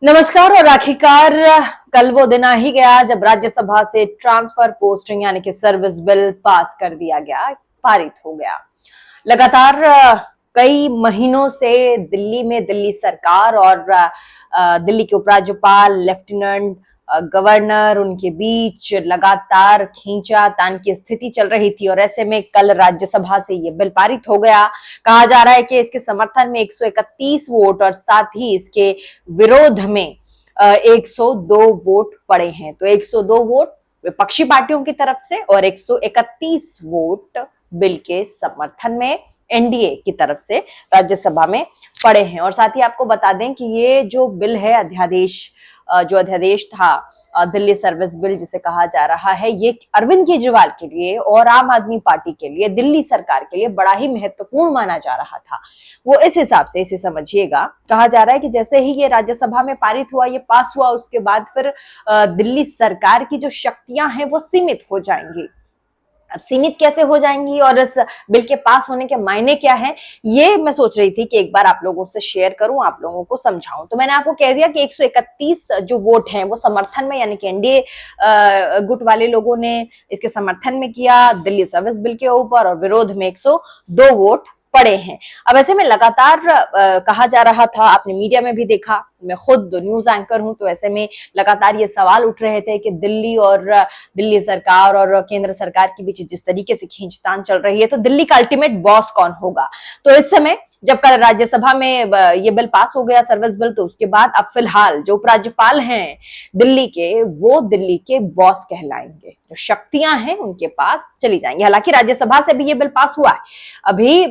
नमस्कार और आखिरकार कल वो दिन आ ही गया जब राज्यसभा से ट्रांसफर पोस्टिंग यानी कि सर्विस बिल पास कर दिया गया, पारित हो गया। लगातार कई महीनों से दिल्ली में दिल्ली सरकार और दिल्ली के उपराज्यपाल, लेफ्टिनेंट गवर्नर, उनके बीच लगातार खींचातान की स्थिति चल रही थी और ऐसे में कल राज्यसभा से ये बिल पारित हो गया। कहा जा रहा है कि इसके समर्थन में 131 वोट और साथ ही इसके विरोध में 102 वोट पड़े हैं। तो 102 वोट विपक्षी पार्टियों की तरफ से और 131 वोट बिल के समर्थन में एनडीए की तरफ से राज्यसभा में पड़े हैं। और साथ ही आपको बता दें कि ये जो बिल है, अध्यादेश था दिल्ली सर्विस बिल जिसे कहा जा रहा है, ये अरविंद केजरीवाल के लिए और आम आदमी पार्टी के लिए, दिल्ली सरकार के लिए बड़ा ही महत्वपूर्ण माना जा रहा था। वो इस हिसाब से इसे समझिएगा, कहा जा रहा है कि जैसे ही ये राज्यसभा में पारित हुआ, ये पास हुआ, उसके बाद फिर दिल्ली सरकार की जो शक्तियां हैं वो सीमित हो जाएंगी। अब सीमित कैसे हो जाएंगी और इस बिल के पास होने के मायने क्या है, ये मैं सोच रही थी कि एक बार आप लोगों से शेयर करूं, आप लोगों को समझाऊं। तो मैंने आपको कह दिया कि 131 जो वोट हैं वो समर्थन में, यानी कि एनडीए गुट वाले लोगों ने इसके समर्थन में किया दिल्ली सर्विस बिल के ऊपर, और विरोध में 102 वोट पड़े हैं। अब ऐसे में लगातार कहा जा रहा था, आपने मीडिया में भी देखा, मैं खुद न्यूज एंकर हूं, तो ऐसे में लगातार ये सवाल उठ रहे थे कि दिल्ली सरकार और केंद्र सरकार के बीच जिस तरीके से खींचतान चल रही है, तो दिल्ली का अल्टीमेट बॉस कौन होगा। तो इस समय जब कल राज्यसभा में ये बिल पास हो गया, सर्विस बिल, तो उसके बाद अब फिलहाल जो उपराज्यपाल हैं दिल्ली के, वो दिल्ली के बॉस कहलाएंगे। जो शक्तियां हैं उनके पास चली जाएंगी। हालांकि राज्यसभा से भी ये बिल पास हुआ है। अभी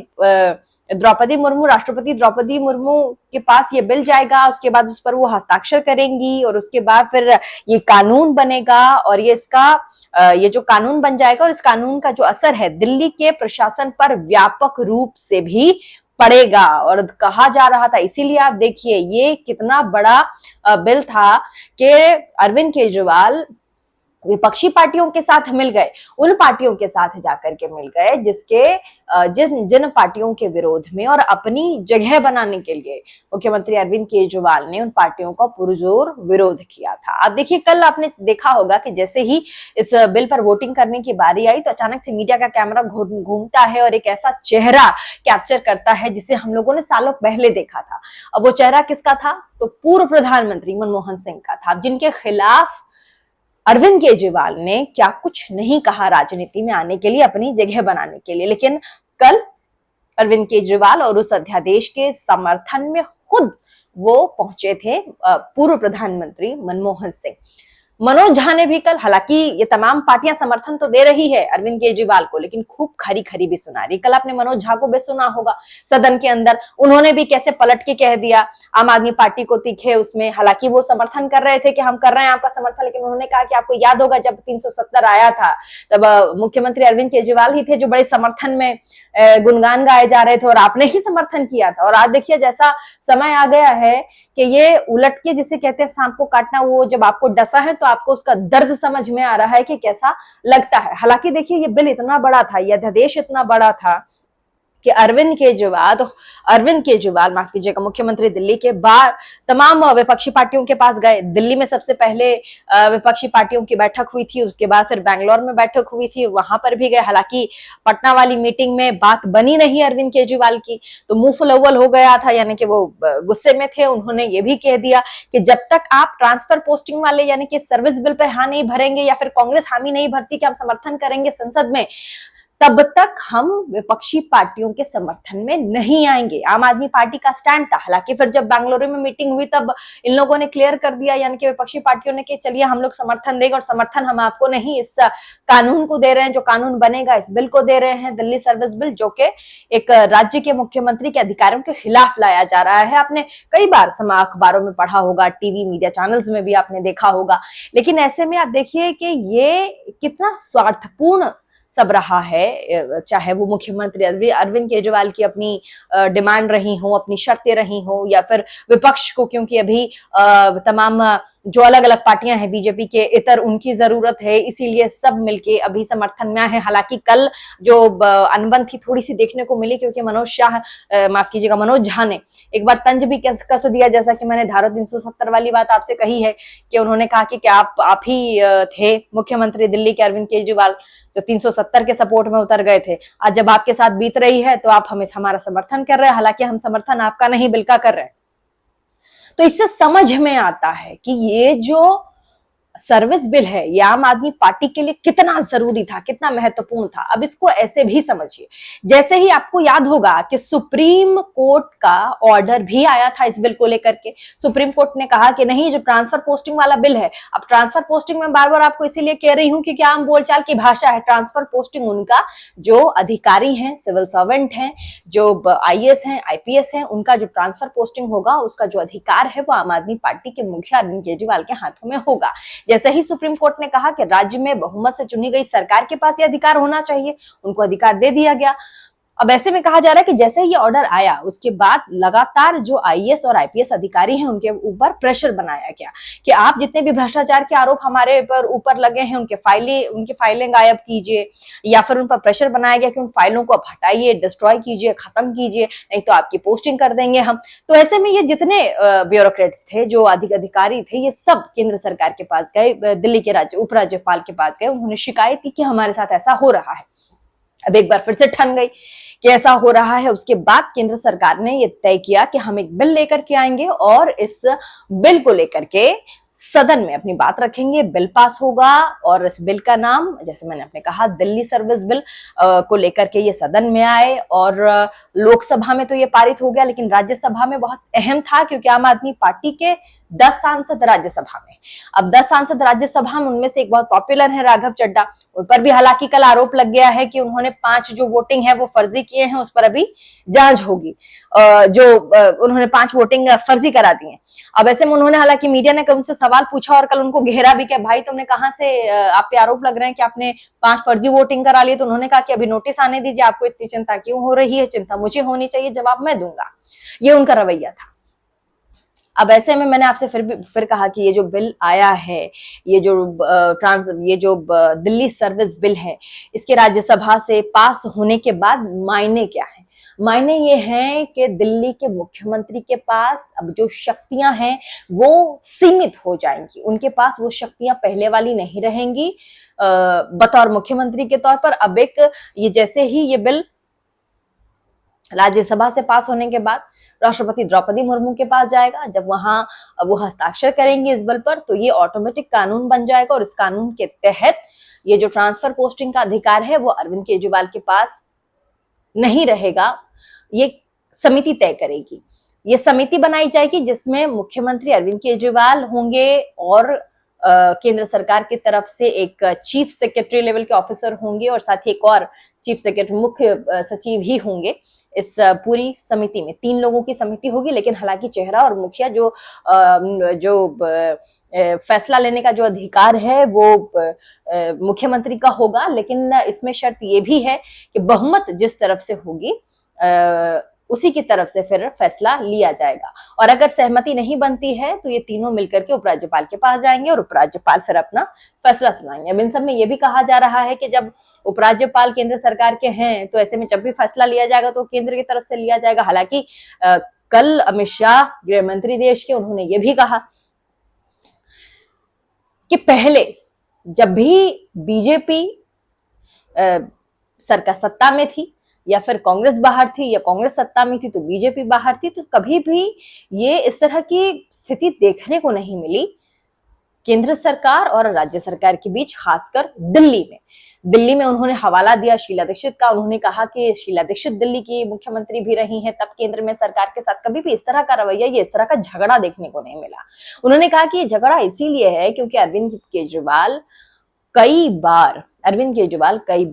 राष्ट्रपति द्रौपदी मुर्मू के पास ये बिल जाएगा, उसके बाद उस पर वो हस्ताक्षर करेंगी और उसके बाद फिर ये कानून बनेगा। और ये जो कानून बन जाएगा और इस कानून का जो असर है दिल्ली के प्रशासन पर व्यापक रूप से भी पड़ेगा। और कहा जा रहा था, इसीलिए आप देखिए ये कितना बड़ा बिल था कि अरविंद केजरीवाल विपक्षी पार्टियों के साथ मिल गए, उन पार्टियों के साथ जाकर के मिल गए जिन पार्टियों के विरोध में और अपनी जगह बनाने के लिए मुख्यमंत्री अरविंद केजरीवाल ने उन पार्टियों का पुरजोर विरोध किया था। अब देखिए, कल आपने देखा होगा कि जैसे ही इस बिल पर वोटिंग करने की बारी आई, तो अचानक से मीडिया का कैमरा घूमता है और एक ऐसा चेहरा कैप्चर करता है जिसे हम लोगों ने सालों पहले देखा था। अब वो चेहरा किसका था? तो पूर्व प्रधानमंत्री मनमोहन सिंह का था, जिनके खिलाफ अरविंद केजरीवाल ने क्या कुछ नहीं कहा राजनीति में आने के लिए, अपनी जगह बनाने के लिए। लेकिन कल अरविंद केजरीवाल और उस अध्यादेश के समर्थन में खुद वो पहुंचे थे पूर्व प्रधानमंत्री मनमोहन सिंह। मनोज झा ने भी कल, हालांकि ये तमाम पार्टियां समर्थन तो दे रही है अरविंद केजरीवाल को, लेकिन खूब खरी खरी भी सुना रही। कल आपने मनोज झा को भी सुना होगा सदन के अंदर, उन्होंने भी कैसे पलट के कह दिया आम आदमी पार्टी को तीखे उसमें। हालांकि वो समर्थन कर रहे थे कि हम कर रहे हैं आपका समर्थन, लेकिन उन्होंने कहा कि आपको याद होगा जब 370 आया था, तब मुख्यमंत्री अरविंद केजरीवाल ही थे जो बड़े समर्थन में गुणगान गाए जा रहे थे और आपने ही समर्थन किया था। और आज देखिए, जैसा समय आ गया है कि ये उलट के, जिसे कहते हैं सांप को काटना, वो जब आपको डसा है तो आपको उसका दर्द समझ में आ रहा है कि कैसा लगता है। हालांकि देखिए, ये बिल इतना बड़ा था, ये अध्यादेश इतना बड़ा था कि अरविंद केजरीवाल माफ कीजिएगा, मुख्यमंत्री दिल्ली के बाहर तमाम विपक्षी पार्टियों के पास गए। दिल्ली में सबसे पहले विपक्षी पार्टियों की बैठक हुई थी, उसके बाद फिर बैंगलोर में बैठक हुई थी, वहां पर भी गए। हालांकि पटना वाली मीटिंग में बात बनी नहीं अरविंद केजरीवाल की, तो मुंह फुलौल हो गया था, यानी कि वो गुस्से में थे। उन्होंने ये भी कह दिया कि जब तक आप ट्रांसफर पोस्टिंग वाले यानी कि सर्विस बिल पर हाँ नहीं भरेंगे या फिर कांग्रेस हामी नहीं भरती कि हम समर्थन करेंगे संसद में, तब तक हम विपक्षी पार्टियों के समर्थन में नहीं आएंगे। आम आदमी पार्टी का स्टैंड था। हालांकि फिर जब बेंगलुरु में मीटिंग हुई तब इन लोगों ने क्लियर कर दिया, यानी कि विपक्षी पार्टियों ने कि चलिए हम लोग समर्थन देंगे, और समर्थन हम आपको नहीं, इस कानून को दे रहे हैं, जो कानून बनेगा इस बिल को दे रहे हैं, दिल्ली सर्विस बिल, जो कि एक राज्य के मुख्यमंत्री के अधिकारों के खिलाफ लाया जा रहा है। आपने कई बार अखबारों में पढ़ा होगा, टीवी मीडिया चैनल्स में भी आपने देखा होगा। लेकिन ऐसे में आप देखिए कि ये कितना स्वार्थपूर्ण सब रहा है, चाहे वो मुख्यमंत्री अरविंद केजरीवाल की अपनी डिमांड रही हो, अपनी शर्तें रही हो, या फिर विपक्ष को, क्योंकि अभी तमाम जो अलग अलग पार्टियां हैं बीजेपी के इतर, उनकी जरूरत है, इसीलिए सब मिलके अभी समर्थन में है। हालांकि कल जो अनबन थी थोड़ी सी देखने को मिली, क्योंकि माफ कीजिएगा, मनोज झा ने एक बार तंज भी कस दिया, जैसा कि मैंने धारा 370 वाली बात आपसे कही है कि उन्होंने कहा कि क्या आप ही थे मुख्यमंत्री दिल्ली के अरविंद केजरीवाल जो 370 के सपोर्ट में उतर गए थे। आज जब आपके साथ बीत रही है तो आप हमारा समर्थन कर रहे हैं, हालांकि हम समर्थन आपका नहीं बिल का कर रहे हैं। तो इससे समझ में आता है कि ये जो सर्विस बिल है ये आम आदमी पार्टी के लिए कितना जरूरी था, कितना महत्वपूर्ण था। अब इसको ऐसे भी समझिए, जैसे ही आपको याद होगा कि सुप्रीम कोर्ट का ऑर्डर भी आया था इस बिल को लेकर के। सुप्रीम कोर्ट ने कहा कि नहीं, जो ट्रांसफर पोस्टिंग वाला बिल है, अब ट्रांसफर पोस्टिंग में बार बार आपको इसीलिए कह रही हूं कि आम बोलचाल की भाषा है। ट्रांसफर पोस्टिंग उनका जो अधिकारी हैं, सिविल सर्वेंट हैं, जो आईएएस हैं, आईपीएस हैं, उनका जो ट्रांसफर पोस्टिंग होगा, उसका जो अधिकार है वो आम आदमी पार्टी के मुखिया अरविंद केजरीवाल के हाथों में होगा। जैसे ही सुप्रीम कोर्ट ने कहा कि राज्य में बहुमत से चुनी गई सरकार के पास ये अधिकार होना चाहिए, उनको अधिकार दे दिया गया। अब ऐसे में कहा जा रहा है कि जैसे ही ऑर्डर आया उसके बाद लगातार जो आईएएस और आईपीएस अधिकारी हैं उनके ऊपर प्रेशर बनाया गया कि आप जितने भी भ्रष्टाचार के आरोप हमारे ऊपर लगे हैं उनकी फाइलें गायब कीजिए, या फिर उन पर प्रेशर बनाया गया कि उन फाइलों को आप हटाइए, डिस्ट्रॉय कीजिए, खत्म कीजिए, नहीं तो आपकी पोस्टिंग कर देंगे हम। तो ऐसे में ये जितने ब्यूरोक्रेट्स थे, जो अधिकारी थे, ये सब केंद्र सरकार के पास गए, दिल्ली के उपराज्यपाल के पास गए, उन्होंने शिकायत की कि हमारे साथ ऐसा हो रहा है। अब एक बार फिर से ठन गई कि ऐसा हो रहा है। उसके बाद केंद्र सरकार ने यह तय किया कि हम एक बिल लेकर के आएंगे और इस बिल को लेकर के सदन में अपनी बात रखेंगे, बिल पास होगा, और इस बिल का नाम, जैसे मैंने आपने कहा, दिल्ली सर्विस बिल को लेकर के ये सदन में आए। और लोकसभा में तो ये पारित हो गया, लेकिन राज्यसभा में बहुत अहम था, क्योंकि आम आदमी पार्टी के 10 सांसद राज्यसभा में। अब 10 सांसद राज्यसभा में, उनमें से एक बहुत पॉपुलर है राघव चड्ढा, उन पर भी हालांकि कल आरोप लग गया है कि उन्होंने 5 जो वोटिंग है वो फर्जी किए हैं, उस पर अभी जांच होगी। उन्होंने 5 वोटिंग फर्जी करा दी है। अब ऐसे में उन्होंने, हालांकि मीडिया ने उनसे सवाल पूछा और कल उनको घेरा भी कि भाई तुमने कहां से, आप पे आरोप लग रहे हैं कि आपने 5 फर्जी वोटिंग करा लिए। तो उन्होंने कहा कि अभी नोटिस आने दीजिए, आपको इतनी चिंता क्यों हो रही है, चिंता मुझे होनी चाहिए, जवाब मैं दूंगा। ये उनका रवैया था। अब ऐसे में मैंने आपसे फिर कहा कि ये जो बिल आया है, ये जो दिल्ली सर्विस बिल है, इसके राज्यसभा से पास होने के बाद मायने क्या है? मायने ये हैं कि दिल्ली के मुख्यमंत्री के पास अब जो शक्तियां हैं वो सीमित हो जाएंगी। उनके पास वो शक्तियां पहले वाली नहीं रहेंगी बतौर मुख्यमंत्री के तौर पर। अब ये जैसे ही ये बिल राज्यसभा से पास होने के बाद राष्ट्रपति द्रौपदी मुर्मू के पास जाएगा, जब वहां वो हस्ताक्षर करेंगे इस बिल पर, तो ये ऑटोमेटिक कानून बन जाएगा। और इस कानून के तहत ये जो ट्रांसफर पोस्टिंग का अधिकार है वो अरविंद केजरीवाल के पास नहीं रहेगा। ये समिति तय करेगी, ये समिति बनाई जाएगी जिसमें मुख्यमंत्री अरविंद केजरीवाल होंगे और केंद्र सरकार की तरफ से एक चीफ सेक्रेटरी लेवल के ऑफिसर होंगे, और साथ ही एक और चीफ सेक्रेटरी, मुख्य सचिव ही होंगे इस पूरी समिति में। 3 लोगों की समिति होगी, लेकिन हालांकि चेहरा और मुखिया जो फैसला लेने का जो अधिकार है वो मुख्यमंत्री का होगा। लेकिन इसमें शर्त ये भी है कि बहुमत जिस तरफ से होगी उसी की तरफ से फिर फैसला लिया जाएगा। और अगर सहमति नहीं बनती है तो ये तीनों मिलकर के उपराज्यपाल के पास जाएंगे और उपराज्यपाल फिर अपना फैसला सुनाएंगे। अब इन सब में ये भी कहा जा रहा है कि जब उपराज्यपाल केंद्र सरकार के हैं तो ऐसे में जब भी फैसला लिया जाएगा तो केंद्र की तरफ से लिया जाएगा। हालांकि कल अमित शाह, गृह मंत्री देश के, उन्होंने ये भी कहा कि पहले जब भी बीजेपी सरकार सत्ता में थी या फिर कांग्रेस बाहर थी, या कांग्रेस सत्ता में थी तो बीजेपी बाहर थी, तो कभी भी ये इस तरह की स्थिति देखने को नहीं मिली केंद्र सरकार और राज्य सरकार के बीच, खासकर दिल्ली में उन्होंने हवाला दिया शीला दीक्षित का। उन्होंने कहा कि शीला दीक्षित दिल्ली की मुख्यमंत्री भी रही हैं, तब केंद्र में सरकार के साथ कभी भी इस तरह का रवैया, ये इस तरह का झगड़ा देखने को नहीं मिला। उन्होंने कहा कि ये झगड़ा इसीलिए है क्योंकि अरविंद केजरीवाल कई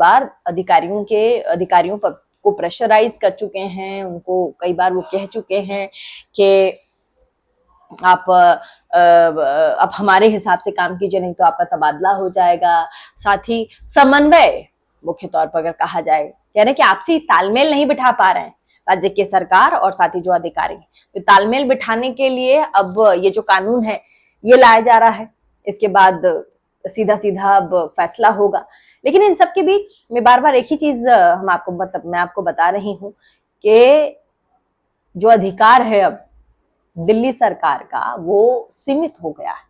बार अधिकारियों पर को प्रेशराइज कर चुके हैं। उनको कई बार वो कह चुके हैं कि आप अब हमारे हिसाब से काम कीजिए, नहीं तो आपका तबादला हो जाएगा। साथ ही समन्वय मुख्य तौर पर अगर कहा जाए, कह रहे हैं कि आपसी तालमेल नहीं बिठा पा रहे हैं राज्य के सरकार और साथ ही जो अधिकारी हैं। तो तालमेल बिठाने के लिए अब ये जो कानून है ये लाया जा रहा है, इसके बाद सीधा सीधा अब फैसला होगा। लेकिन इन सब के बीच में बार बार एक ही चीज मैं आपको बता रही हूँ कि जो अधिकार है अब दिल्ली सरकार का वो सीमित हो गया है।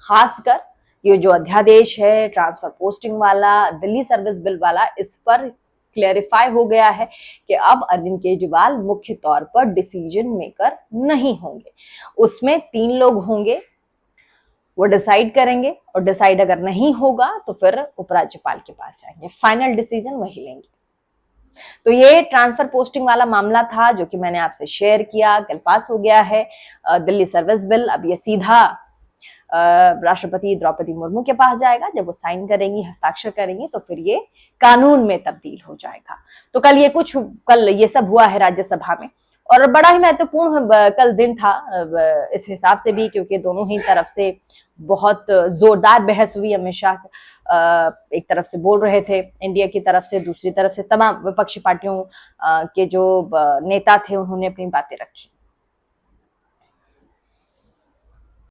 खासकर ये जो अध्यादेश है ट्रांसफर पोस्टिंग वाला, दिल्ली सर्विस बिल वाला, इस पर क्लेरिफाई हो गया है कि अब अरविंद केजरीवाल मुख्य तौर पर डिसीजन मेकर नहीं होंगे। उसमें 3 लोग होंगे, वो डिसाइड करेंगे और डिसाइड अगर नहीं होगा तो फिर उपराज्यपाल के पास जाएंगे, फाइनल डिसीजन वही लेंगे। तो ये ट्रांसफर पोस्टिंग वाला मामला था जो कि मैंने आपसे शेयर किया, कल पास हो गया है दिल्ली सर्विस बिल। अब ये सीधा राष्ट्रपति द्रौपदी मुर्मू के पास जाएगा, जब वो साइन करेंगी, हस्ताक्षर करेंगी तो फिर ये कानून में तब्दील हो जाएगा। तो कल ये सब हुआ है राज्यसभा में और बड़ा ही महत्वपूर्ण कल दिन था इस हिसाब से भी, क्योंकि दोनों ही तरफ से बहुत जोरदार बहस हुई। अमित शाह एक तरफ से बोल रहे थे एनडीए की तरफ से, दूसरी तरफ से तमाम विपक्षी पार्टियों के जो नेता थे उन्होंने अपनी बातें रखी।